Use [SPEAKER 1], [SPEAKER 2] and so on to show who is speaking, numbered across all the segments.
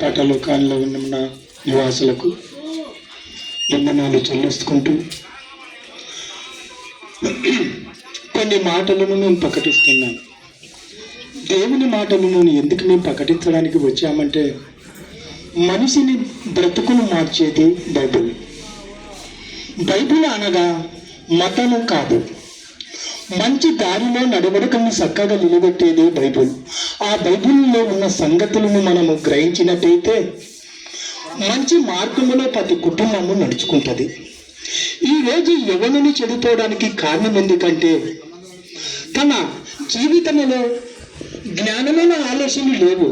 [SPEAKER 1] పాఠలోకాల్లో ఉన్న నివాసులకు వందనాలు చెల్లించుకుంటూ కొన్ని మాటలను మేము ప్రకటిస్తున్నాం. దేవుని మాటలను ఎందుకు మేము ప్రకటించడానికి వచ్చామంటే, మనిషిని బ్రతుకును మార్చేది బైబిల్. బైబిల్ అనగా మతము కాదు, మంచి దారిలో నడవడికను చక్కగా నిలబెట్టేది బైబిల్. ఆ బైబిల్లో ఉన్న సంగతులను మనము గ్రహించినట్టయితే మంచి మార్గంలో ప్రతి కుటుంబము నడుచుకుంటుంది. ఈరోజు యవ్వనుని చెడిపోవడానికి కారణం ఎందుకంటే, తన జీవితంలో జ్ఞానమైన ఆలోచనలు లేవు.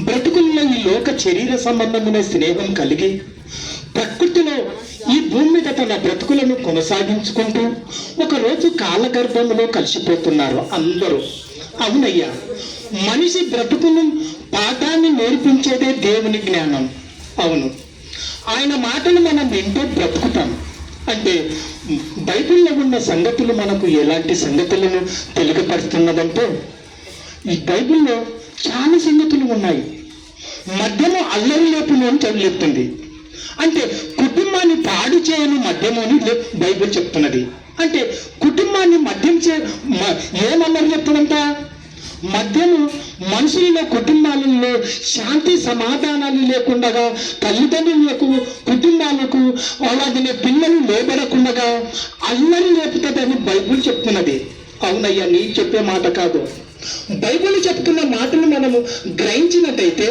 [SPEAKER 1] బ్రతుకుల్లో ఈ లోక శరీర సంబంధమైన స్నేహం కలిగి ప్రకృతిలో ఈ భూమి మీద తన బ్రతుకులను కొనసాగించుకుంటూ ఒకరోజు కాలగర్భంలో కలిసిపోతున్నారు అందరూ. అవునయ్యా, మనిషి బ్రతుకును పాఠాన్ని నేర్పించేదే దేవుని జ్ఞానం. అవును, ఆయన మాటలు మనం వింటూ బ్రతుకుతాం. అంటే బైబిల్లో ఉన్న సంగతులు మనకు ఎలాంటి సంగతులను తెలియపరుస్తున్నదంటే, ఈ బైబిల్లో చాలా సంగతులు ఉన్నాయి. మధ్యలో అల్లరి లేపును అని చెప్తుంది. అంటే కుటుంబాన్ని పాడు చేయని మద్యము అని బైబిల్ చెప్తున్నది. అంటే కుటుంబాన్ని మద్యం ఏమన్నారు చెప్తున్నంత మద్యము మనుషులలో కుటుంబాలలో శాంతి సమాధానాలు లేకుండా, తల్లిదండ్రులకు కుటుంబాలకు అలాగే పిల్లలు లేబడకుండా అల్లరి లేపుతుందని బైబిల్ చెప్తున్నది. అవునయ్యా, నీ చెప్పే మాట కాదు, బైబిల్ చెప్తున్న మాటలు మనము గ్రహించినట్టయితే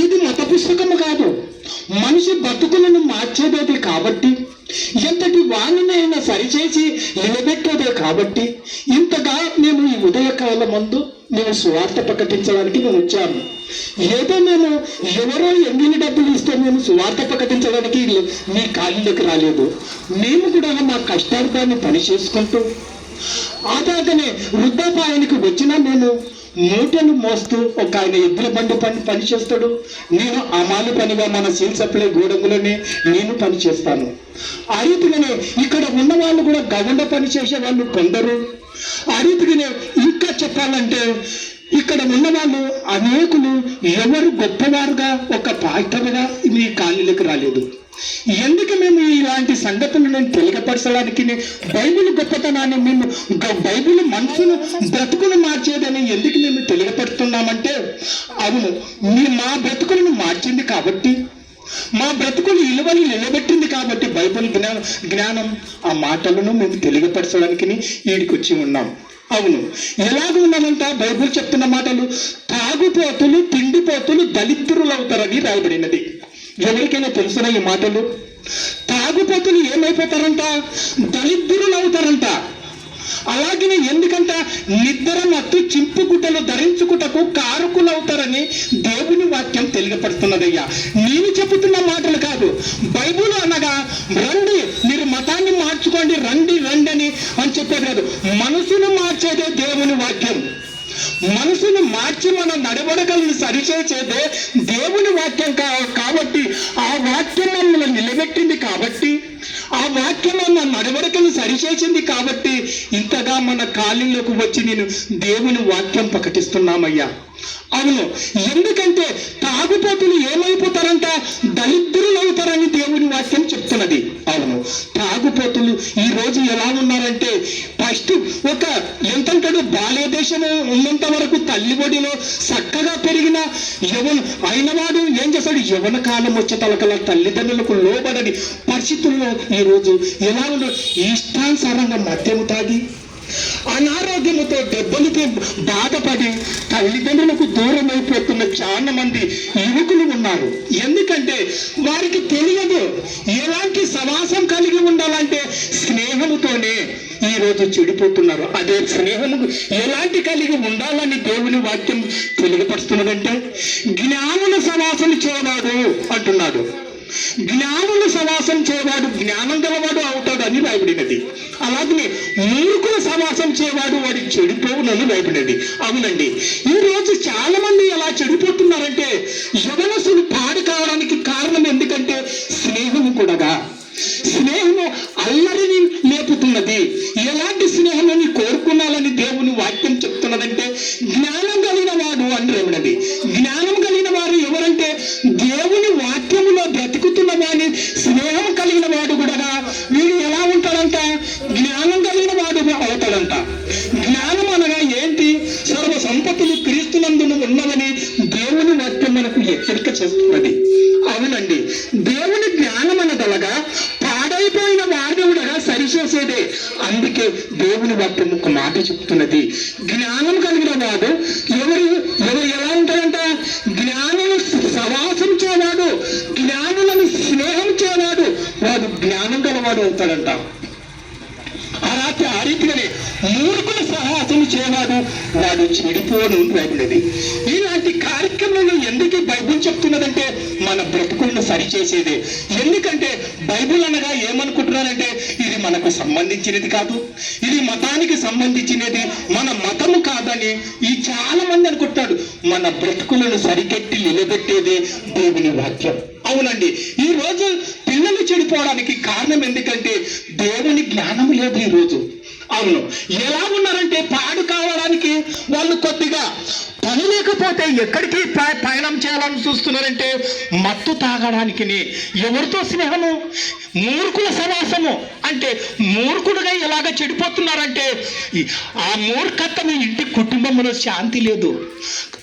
[SPEAKER 1] ఇది మత పుస్తకము కాదు, మనిషి బతుకులను మార్చేదే కాబట్టి, ఎంతటి వాణినైనా సరిచేసి నిలబెట్టేదే కాబట్టి, ఇంతగా మేము ఈ ఉదయకాలం ముందు మేము సువార్త ప్రకటించడానికి మేము వచ్చాము. ఏదో మేము ఎవరో ఎన్ని డబ్బులు ఇస్తే మేము సువార్త ప్రకటించడానికి మీ కాళ్ళకి రాలేదు. మేము కూడా మా కష్టార్థాన్ని పని చేసుకుంటూ ఆదాగనే వృద్ధాపాయానికి వచ్చినా మేము మూటను మోస్తూ, ఒక ఆయన ఎద్దుల బండి పని చేస్తాడు, నేను అమాలు పనిగా మన సీల్ సప్లై గోడములోనే నేను పని చేస్తాను. ఆ రీతిగానే ఇక్కడ ఉన్న వాళ్ళు కూడా గవండ పని చేసే వాళ్ళు కొందరు. ఆ రీతిగానే ఇంకా చెప్పాలంటే ఇక్కడ ఉన్న వాళ్ళు అనేకులు ఎవరు గొప్పవారుగా ఒక పాత్రగా మీ కాళ్ళకి రాలేదు. ఎందుకు మేము ఇలాంటి సంగతులను తెలియపరచడానికి బైబిల్ గొప్పతనాన్ని మేము బైబిల్ మనసును బ్రతుకును మార్చేదని ఎందుకు మేము తెలియపడుతున్నామంటే, అవును, మా బ్రతుకులను మార్చింది కాబట్టి, మా బ్రతుకులు విలువలు నిలబెట్టింది కాబట్టి బైబిల్ జ్ఞానం ఆ మాటలను మేము తెలియపరచడానికి వీడికి వచ్చి ఉన్నాం. అవును, ఎలాగ ఉన్నామంట బైబిల్ చెప్తున్న మాటలు, తాగుపోతులు తిండిపోతులు దళిద్రులు అవుతారని రాయబడినది. ఎవరికైనా తెలుసునా ఈ మాటలు? తాగుపోతులు ఏమైపోతారంట? దళిద్రులు అవుతారంట. అలాగే ఎందుకంట నిద్ర మత్తు చింపుగుట్టలు ధరించుకుటకు కారకులు అవుతారని దేవుని వాక్యం తెలియపడుతున్నదయ్యా. నేను చెబుతున్న మాటలు కాదు, బైబిల్ అనగా రండి మీరు మతాన్ని మార్చుకోండి, రండి రండి అని చెప్పేది కాదు. మనసును మార్చేదే దేవుని వాక్యం. మనసును మార్చి మన నడవడికలను సరిచేసేదే దేవుని వాక్యం కాబట్టి, ఆ వాక్యం మమ్మల్ని నిలబెట్టింది కాబట్టి, ఆ వాక్యం మన నడవడికలను సరిచేసింది కాబట్టి ఇంతగా మన కాళ్ళలోకి వచ్చి నేను దేవుని వాక్యం ప్రకటిస్తున్నామయ్యా. అవును, ఎందుకంటే తాగుపోతులు ఏమైపోతారంట? దళిద్రులు అవుతారని దేవుని వాక్యం చెప్తున్నది. అవును, తాగుపోతులు ఈ రోజు ఎలా ఉన్నారంటే, ఫస్ట్ ఒక ఎంతంటాడు బాల్య దేశము ఉన్నంత వరకు తల్లి ఒడిలో చక్కగా పెరిగిన అయినవాడు ఏం చేస్తాడు? యవన కాలం వచ్చే తలకల తల్లిదండ్రులకు లోబడని పరిస్థితుల్లో ఈరోజు ఎలా ఉన్నాడు? ఇష్టానుసారంగా మద్యము తాగి అనారోగ్యముతో దెబ్బలతో బాధపడి తల్లిదండ్రులకు దూరం అయిపోతున్న చాలా మంది యువకులు ఉన్నారు. ఎందుకంటే వారికి తెలియదు ఎలాంటి సమాసం కలిగి ఉండాలంటే స్నేహముతోనే ఈరోజు చెడిపోతున్నారు. అదే స్నేహము ఎలాంటి కలిగి ఉండాలని దేవుని వాక్యం తెలియపరుస్తున్నదంటే, జ్ఞానుల సమాసం చేయవాడు అంటున్నాడు. జ్ఞానుల సమాసం చేయవాడు జ్ఞానం గలవాడు అవుతాడు అని రాయబడినది. అలాగే మూర్ఖుల సమాసం చేయవాడు వాడి చెడిపోవునని రాయబడినది. అవునండి, ఈ రోజు చాలా మంది ఎలా చెడిపోతున్నారంటే, యవనస్తులు పాడు కావడానికి కారణం ఎందుకంటే స్నేహము కూడా. స్నేహము అల్లరిని లేపుతున్నది. ఎలాంటి స్నేహాన్ని కోరుకున్నాలని దేవుని వాక్యం చెప్తున్నదంటే, జ్ఞానం కలిగిన వాడు అని రాయబడినది. జ్ఞానం కలిగిన వారు ఎవరంటే హెచ్చరిక చేస్తున్నది. అవునండి, దేవుని జ్ఞానం అనగలగా పాడైపోయిన వాడవుడగా సరిచేసేదే. అందుకే దేవుని వాక్యం ఒక మాట చెప్తున్నది, జ్ఞానం కలిగిన వాడు ఎవరు ఎలా ఉంటాడంట? జ్ఞానులు సవాసం చేయవాడు, జ్ఞానులను స్నేహం చేయవాడు, వాడు జ్ఞానం గలవాడు అవుతాడంట. ఆ రీతిగానే మూర్ఖుల సహాసం చేయవాడు, వాడు చెడిపోను బైబిల్. ఇలాంటి కార్యక్రమంలో ఎందుకు బైబిల్ చెప్తున్నదంటే మన బ్రతుకులను సరిచేసేదే. ఎందుకంటే బైబిల్ అనగా ఏమనుకుంటున్నారంటే ఇది మనకు సంబంధించినది కాదు, ఇది మతానికి సంబంధించినది, మన మతము కాదని ఈ చాలా మంది అనుకుంటాడు. మన బ్రతుకులను సరికెట్టి నిలబెట్టేదే దేవుని వాక్యం. అవునండి, ఈ రోజు పిల్లలు చెడిపోవడానికి కారణం ఎందుకంటే దేవుని జ్ఞానం లేదు ఈ రోజు. అవును, ఎలా ఉన్నారంటే పాడు కావడానికి వాళ్ళు కొద్దిగా పని లేకపోతే ఎక్కడికి పయనం చేయాలని చూస్తున్నారంటే మత్తు తాగడానికి. ఎవరితో స్నేహము? మూర్ఖుల సమాసము. అంటే మూర్ఖుడుగా ఎలాగ చెడిపోతున్నారంటే ఆ మూర్ఖత్వం ఇంటి కుటుంబంలో శాంతి లేదు.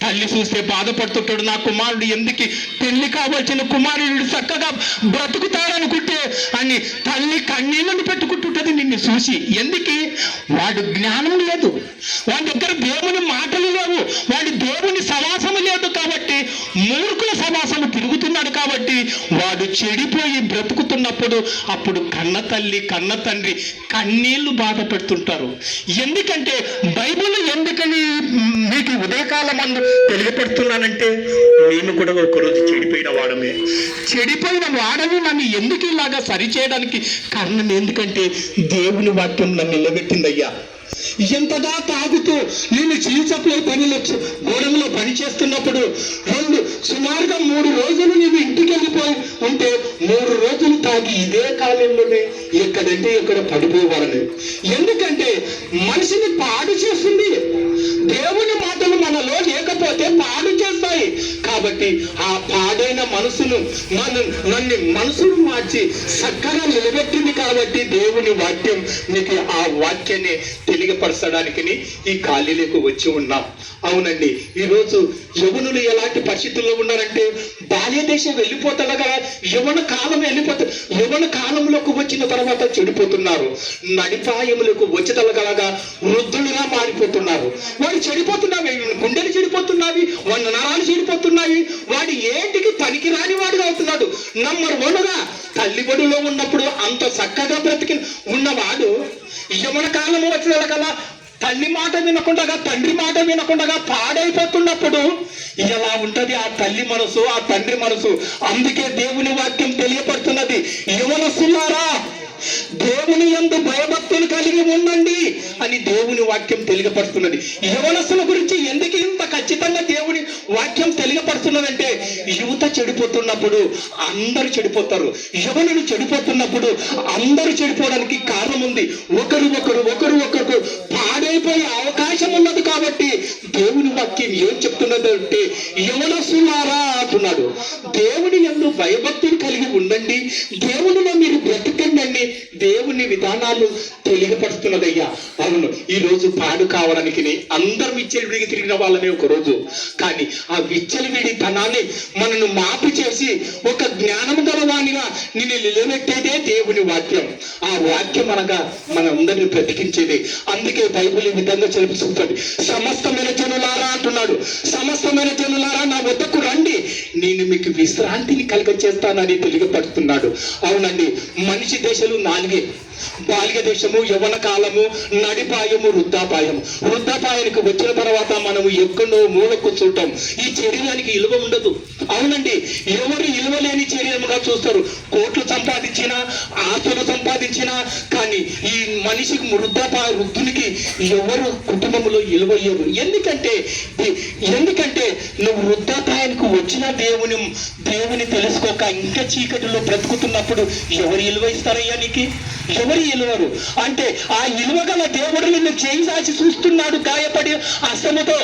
[SPEAKER 1] తల్లి చూస్తే బాధపడుతుంటాడు, నా కుమారుడు ఎందుకు పెళ్లి కావాల్సిన కుమారుడు చక్కగా బ్రతుకుతాడనుకుంటే అని తల్లి కన్నీళ్ళని పెట్టుకుంటుంటది నిన్ను చూసి. ఎందుకు? వాడు జ్ఞానం లేదు, వాడి దగ్గర దేవుని మాటలు లేవు, వాడి దేవుని సవాసము లేదు. కాబట్టి మూర్ఖుల సవాసము తిరుగుతున్నాడు. కాబట్టి వాడు చెడిపోయి బ్రతుకుతున్నప్పుడు అప్పుడు కన్న తల్లి కన్న తండ్రి కన్నీళ్లు బాధ పెడుతుంటారు. ఎందుకంటే బైబిల్ ఎందుకని మీకు ఉదయకాలం అందు తెలియపెడుతున్నానంటే నేను కూడా ఒకరోజు చెడిపోయిన వాడమే. చెడిపోయిన వాడని నన్ను ఎందుకు ఇలాగా సరిచేయడానికి కారణం ఎందుకంటే దేవుని వాక్యం నన్ను నిలబెట్టిందయ్యా. ఎంతగా తాగుతూ నేను చీచప్లై పనులు గోడంలో పని చేస్తున్నప్పుడు సుమారుగా 3 రోజులు నీవు ఇంటికి వెళ్ళిపోయి ఉంటే 3 రోజులు తాగి ఇదే కాలంలోనే ఎక్కడంటే ఎక్కడ పడిపోయేవాళ్ళని. ఎందుకంటే మనిషిని పాడు చేస్తుంది. దేవుని మాటలు మనలో లేకపోతే పాడు చేస్తాయి. కాబట్టి ఆ పాడైన మనసును నన్ను మనసును మార్చి చక్కగా నిలబెట్టింది. కాబట్టి దేవుని వాక్యం నీకు ఆ వాక్యాన్ని తెలియపరచడానికి ఈ ఖాళీలకు వచ్చి ఉన్నాం. అవునండి, ఈరోజు యవనులు ఎలాంటి పరిస్థితుల్లో ఉన్నారంటే బాల్య దేశం వెళ్ళిపోతాడగా యవన కాలం వెళ్ళిపోతారు. యవన కాలంలోకి వచ్చిన తర్వాత చెడిపోతున్నారు. నడిపాయములకు వచ్చేదలగలగా వృద్ధులుగా మారిపోతున్నారు. వాడు చెడిపోతున్నావి, గుండెలు చెడిపోతున్నావి, వాడి నరాలు చెడిపోతున్నాయి. వాడు ఏంటికి పనికిరాని వాడుగా అవుతున్నాడు. నంబర్ 1గా తల్లి బడిలో ఉన్నప్పుడు అంత చక్కగా బ్రతికి ఉన్నవాడు యవన కాలం వచ్చిన కల్లా తల్లి మాట వినకుండా తండ్రి మాట వినకుండా పాడైపోతున్నప్పుడు ఎలా ఉంటది ఆ తల్లి మనసు, ఆ తండ్రి మనసు? అందుకే దేవుని వాక్యం తెలియపడుతున్నది, యవనస్తులారా దేవుని యందు భయభక్తులు కలిగి ఉండండి అని దేవుని వాక్యం తెలియపడుతున్నది. యవనస్తుల గురించి ఎందుకు ఇంత ఖచ్చితంగా దేవుని వాక్యం తెలియపడుతున్నదంటే యువత చెడిపోతున్నప్పుడు అందరూ చెడిపోతారు. యవనులు చెడిపోతున్నప్పుడు అందరూ చెడిపోవడానికి కారణం ఉంది. ఒకరు పాడైపోయే అవకాశం ఉన్నది. కాబట్టి దేవుని వాక్యం ఏం చెప్తున్నదంటే యవనస్తులారా అంటున్నాడు, దేవుని యందు భయభక్తులు కలిగి ఉండండి, దేవునిలో మీరు బ్రతికండి, దేవుని విధానాలు తెలియపడుతున్నదయ్యా. అవును, ఈ రోజు పాడు కావడానికి అందరు విచ్చలవిడికి తిరిగిన వాళ్ళనే ఒక రోజు. కానీ ఆ విచ్చలవిడి ధనాన్ని మనను మాపు చేసి ఒక జ్ఞానం గలవానిగా నిన్ను నిలబెట్టేదే దేవుని వాక్యం. ఆ వాక్యం అనగా మనందరినీ బ్రతికించేదే. అందుకే బైబిల్ ఈ విధంగా చెప్తుంది, సమస్తమైన జనులారా అంటున్నాడు, సమస్తమైన జనులారా నా వద్దకు రండి, నేను మీకు విశ్రాంతిని కలుగచేస్తానని తెలియపడుతున్నాడు. అవునండి, మనిషి దశలు 4: బాల్య దేశము, యవన కాలము, నడిపాయము, వృద్ధాపాయము. వృద్ధాపాయానికి వచ్చిన తర్వాత మనము ఎక్కడో మూల కూర్చుంటాం. ఈ శరీరానికి విలువ ఉండదు. అవునండి, ఎవరు విలువలేని శరీరముగా చూస్తారు. కోట్లు సంపాదించినా, ఆస్తులు సంపాదించినా, కానీ ఈ మనిషికి వృద్ధునికి ఎవరు కుటుంబంలో విలువయ్యరు. ఎందుకంటే నువ్వు వృద్ధాపాయానికి వచ్చిన దేవుని తెలుసుకోక ఇంకా చీకటిలో బ్రతుకుతున్నప్పుడు ఎవరు విలువ ఇస్తారయ్యా నీకు? ఎవరు విలువరు? అంటే ఆ విలువగల దేవుడు నిన్ను చేయి సాచి చూస్తున్నాడు గాయపడి అస్తముతో.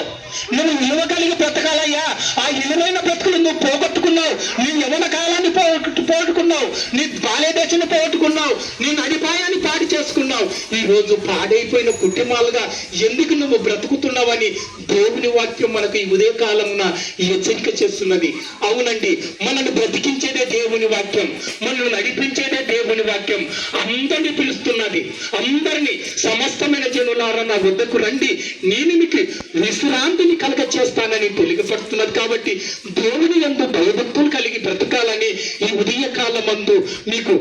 [SPEAKER 1] నువ్వు విలువ కలిగి బ్రతకాలయ్యా. ఆ విలువైన బ్రతుకులు నువ్వు పోగొట్టుకున్నావు. నీ యవన కాలాన్ని పోగొట్టుకున్నావు, నీ బాల్య దశను పోగొట్టుకున్నావు, నీ నడిపాయాన్ని పాడు చేసుకున్నావు.
[SPEAKER 2] బ్రతుకుతున్నావు? ఈ రోజు పాడైపోయిన కుటుంబాలుగా ఎందుకు నువ్వు బ్రతుకుతున్నావని దేవుని వాక్యం మనకు ఈ ఉదయకాలమున హెచ్చరిక చేస్తున్నది. అవునండి, మనల్ని బ్రతికించేదే దేవుని వాక్యం, మనల్ని నడిపించేదే దేవుని వాక్యం. అందరినీ పిలుస్తున్నది, అందరినీ సమస్తమైన జనులారా నా వద్దకు రండి, నేను మీకు విశ్రాంతిని కలగ చేస్తానని తెలియపడుతున్నది. కాబట్టి దేవుని యందు భయభక్తులు కలిగి బ్రతకాలని ఈ ఉదయ కాలమందు మీకు